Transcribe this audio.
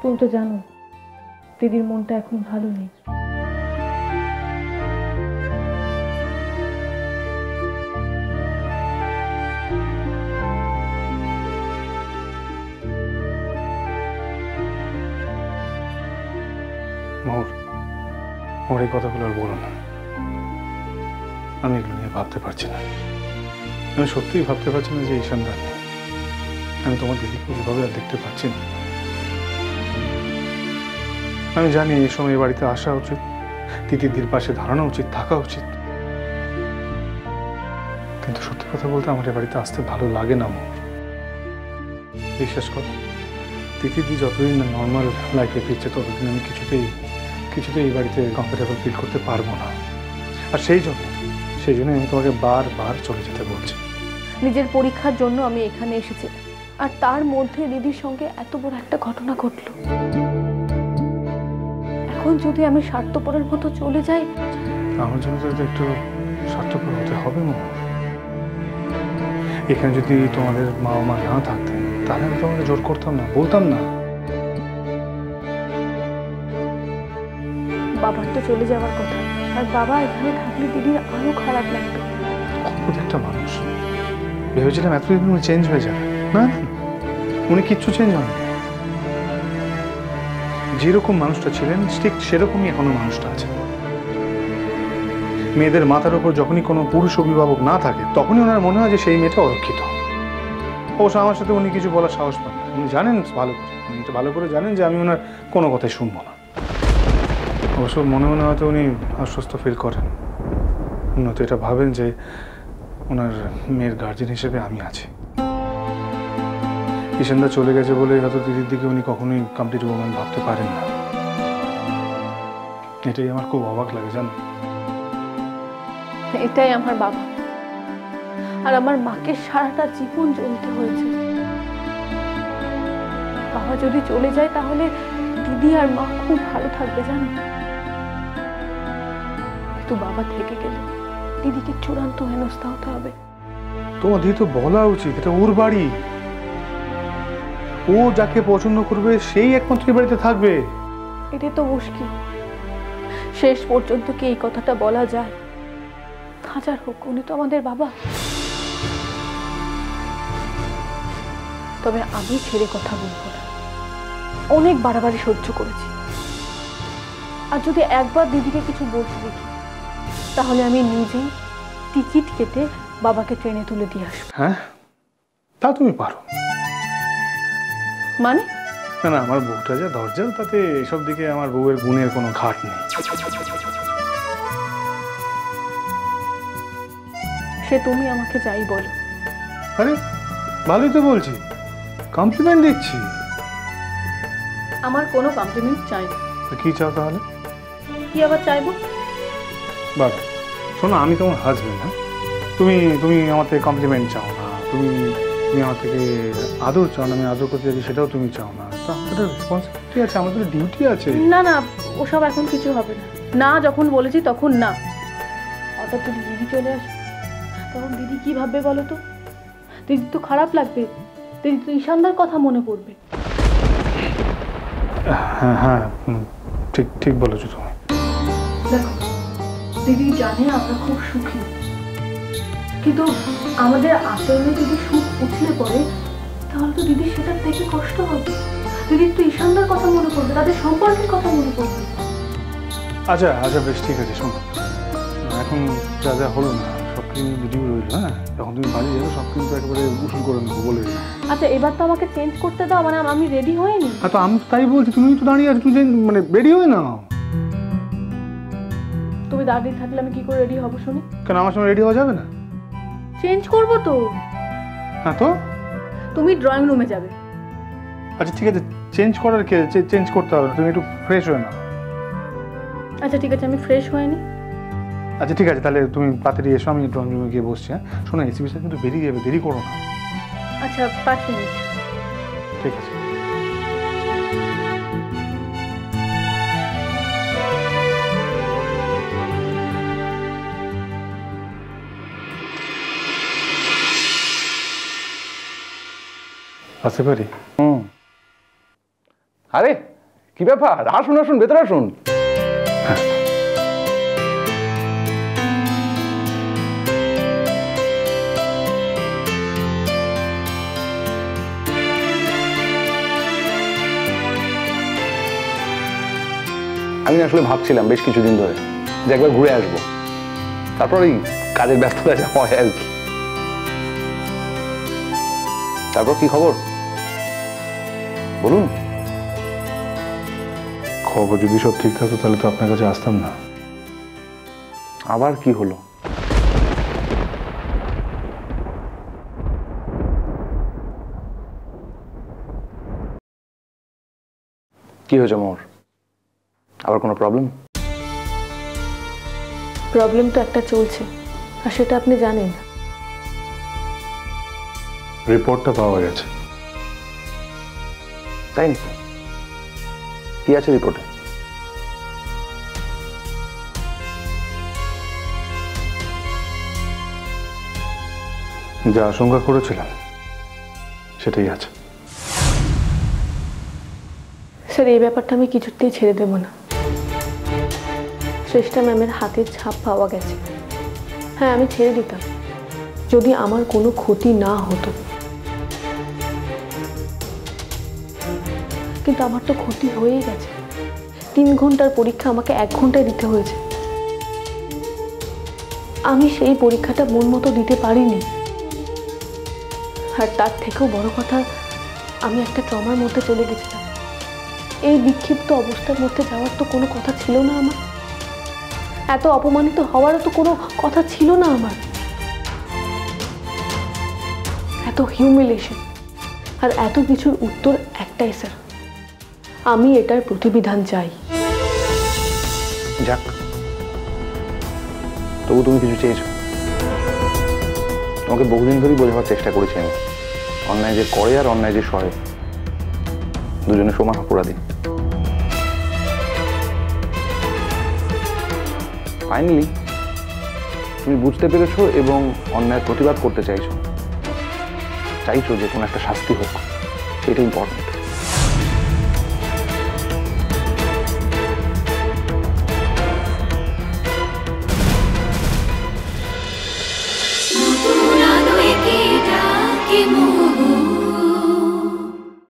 তুমি তো জানো দিদির মনটা এখন ভালো নেই। ওর এই কথাগুলো আর বলো না। আমি এগুলো নিয়ে ভাবতে পারছি না। আমি সত্যিই ভাবতে পারছি না যে ঈশানদার নেই। আমি তোমার দিদিকে এভাবে আর দেখতে পাচ্ছি না। আমি জানি এই সময় এই বাড়িতে আসা উচিত, দিদির পাশে দাঁড়ানো উচিত, থাকা উচিত, কিন্তু সত্যি কথা বলতে আমার এই বাড়িতে আসতে ভালো লাগে না। বিশ্বাস করো, দিদি যতদিন না নর্মাল লাইফে ফিরছে ততদিন আমি কিছুতেই এই বাড়িতে কমফোর্টেবল ফিল করতে পারবো না। আর সেই জন্য আমি তোমাকে বারবার চলে যেতে বলছি। নিজের পরীক্ষার জন্য আমি এখানে এসেছি, আর তার মধ্যে দিদির সঙ্গে এত বড় একটা ঘটনা ঘটলো। এখন যদি আমি স্বার্থপরের মতো চলে যাই, আমার জন্য তো একটু স্বার্থপর হতে হবে না। এখানে যদি তোমাদের মা না থাকতেন তাহলে আমি তোমাকে জোর করতাম না, বলতাম না। বাবার তো চলে যাওয়ার কথা, আর বাবা এখানে থাকলে দিদির আরো খারাপ লাগবে। অদ্ভুত একটা মানুষ। ভেবেছিলাম এতদিন উনি চেঞ্জ হয়ে যাবে, না উনি কিচ্ছু চেঞ্জ হন। যেরকম মানুষটা ছিলেন ঠিক সেরকমই এখনো মানুষটা আছে। মেয়েদের মাথার উপর যখনই কোনো পুরুষ অভিভাবক না থাকে তখনই ওনার মনে হয় যে সেই মেয়েটা অরক্ষিত। অবশ্য আমার সাথে উনি কিছু বলার সাহস পান না। উনি জানেন ভালো করে জানেন যে আমি ওনার কোনো কথাই শুনবো না। অবশ্য মনে হয়তো উনি আশ্বস্ত ফিল করেন, নয়তো এটা ভাবেন যে ওনার মেয়ের গার্জেন হিসেবে আমি আছি। ঈশানদা চলে গেছে বলে হয়তো দিদির দিকে উনি কখনোই কমপ্লিট ওম্যান ভাবতে পারেন না। এটাই আমার খুব অবাক লাগে, জানো। এটাই আমার বাবা, আর আমার মাকে সারাটা জীবন জ্বলতে হয়েছে। বাবা যদি চলে যায় তাহলে দিদি আর মা খুব ভালো থাকবে, জানো। কিন্তু বাবা থেকে গেলে দিদিকে চূড়ান্ত হেনস্থা হতে হবে। তোমার দিদি তো বলা উচিত, এটা ওর বাড়ি। ও যাকে পছন্দ করবে সেই একমাত্র বাড়িতে থাকবে। এটাই তো মুশকিল। শেষ পর্যন্ত কি এই কথাটা বলা যায়? হাজার হোক উনি তো আমাদের বাবা। তবে আমি ছেড়ে কথা বলবো না। অনেক বাড়াবাড়ি সহ্য করেছি, আর যদি একবার দিদিকে কিছু বলতে দেখি তাহলে আমি নিজেই টিকিট কেটে বাবাকে ট্রেনে তুলে দিয়ে আসবো। হ্যাঁ, তা তুমি পারো। মানে? না, আমার বউটা যা দরজা, তাতে এসব দিকে আমার বউয়ের গুণের কোনো ঘাট নেই। সে তুমি আমাকে যাই বলো। আরে ভালোই তো বলছি, কমপ্লিমেন্ট দিচ্ছি। আমার কোনো কমপ্লিমেন্ট চাই না। কি চাও তাহলে? কি আবার চাইবো? বাবা শোনো, আমি তোমার হাজবেন্ড। হ্যাঁ, তুমি আমার থেকে কমপ্লিমেন্ট চাও না, তুমি আমার থেকে আদর চাও না, আমি আদর করতে চাইছি সেটাও তুমি চাও না। তো আমাদের রেসপন্সিবিলিটি আছে, আমাদের ডিউটি আছে। না না, ওসব এখন কিছু হবে না। না যখন বলেছি তখন না। হঠাৎ যদি দিদি চলে আসে তখন দিদি কি ভাববে বলো তো? দিদি তো খারাপ লাগবে। দিদি তো ঈশানদার কথা মনে পড়বে। হ্যাঁ হ্যাঁ, ঠিক বলেছো তুমি। দেখো, দিদি জানে আমরা খুব সুখী, কিন্তু আমাদের আচরণে যদি সুখ উঠলে পড়ে তাহলে তো দিদির সেটার থেকে কষ্ট হবে। দিদির তো ঈশানদার কথা মনে পড়বে, তাদের সম্পর্কের কথা মনে পড়বে। আচ্ছা বেশ, ঠিক আছে। শোনো, এখন যা হলো না সব কিছু ভিডিও রইল। হ্যাঁ, যখন তুমি বাড়ি যাবে সব কিন্তু একেবারে উসুল করে নেবো বলে। আচ্ছা, এবার তো আমাকে চেঞ্জ করতে দাও। মানে আমি রেডি হইনি। তো আমি তাই বলছি, তুমি তো দাঁড়িয়ে আছো, তুমি মানে রেডি হয়ে নাও। তুমি দাঁড়িয়ে থাকলে আমি কি করে রেডি হব শুনি? কেন, আমার সঙ্গে রেডি হওয়া যাবে না? চেঞ্জ করবো তো। হ্যাঁ, তো তুমি ড্রয়িং রুমে যাবে। আচ্ছা ঠিক আছে, চেঞ্জ করতে হবে, তুমি একটু ফ্রেশ হয়ে নাও। আচ্ছা ঠিক আছে, আমি ফ্রেশ হয়নি। আচ্ছা ঠিক আছে, তাহলে তুমি তাড়াতাড়ি এসো, আমি ড্রয়িং রুমে গিয়ে বসছি। হ্যাঁ শোনো, এসিবিসি কিন্তু বেরিয়ে যাবে, দেরি করো না। আচ্ছা 5 মিনিট। ঠিক আছে। আসতে পারি? আরে কি ব্যাপার? আসুন আসুন, ভেতরে আসুন। আমি আসলে ভাবছিলাম বেশ কিছুদিন ধরে যে একবার ঘুরে আসবো, তারপর এই কাজের ব্যস্ততা যা হয় আর কি। তারপর কি খবর বলুন? খবর যদি সব ঠিক থাকতো তাহলে তো আপনার কাছে আসতাম না। আবার কি হলো? কি হয়েছে মোর? আবার কোনো প্রবলেম? প্রবলেম তো একটা চলছে, আর সেটা আপনি জানেন। রিপোর্টটা পাওয়া গেছে। তাই নাকি? কি আছে রিপোর্টে? যা আশঙ্কা করেছিলাম সেটাই আছে। স্যার, এই ব্যাপারটা আমি কিছুতেই ছেড়ে দেব না। শ্রেষ্ঠা ম্যামের হাতের ছাপ পাওয়া গেছে। হ্যাঁ, আমি ছেড়ে দিতাম যদি আমার কোনো ক্ষতি না হতো, কিন্তু আমার তো ক্ষতি হয়েই গেছে। 3 ঘন্টার পরীক্ষা আমাকে 1 ঘন্টায় দিতে হয়েছে। আমি সেই পরীক্ষাটা মন মতো দিতে পারিনি। আর তার থেকেও বড় কথা, আমি একটা ট্রমার মধ্যে চলে গেছিলাম। এই বিক্ষিপ্ত অবস্থার মধ্যে যাওয়ার তো কোনো কথা ছিল না আমার। এত অপমানিত হওয়ারও তো কোনো কথা ছিল না আমার। এত হিউমিলেশন আর এত কিছুর উত্তর একটাই স্যার, আমি এটার প্রতিবিধান চাই। যাক, তবু তুমি কিছু চেয়েছো। তোমাকে বহুদিন ধরেই বোঝাবার চেষ্টা করেছি আমি, অন্যায় যে করে আর অন্যায় যে সহে দুজনে সমান অপরাধী। ফাইনালি তুমি বুঝতে পেরেছো এবং অন্যায়ের প্রতিবাদ করতে চাইছো যে কোনো একটা শাস্তি হোক, সেটা ইম্পর্টেন্ট।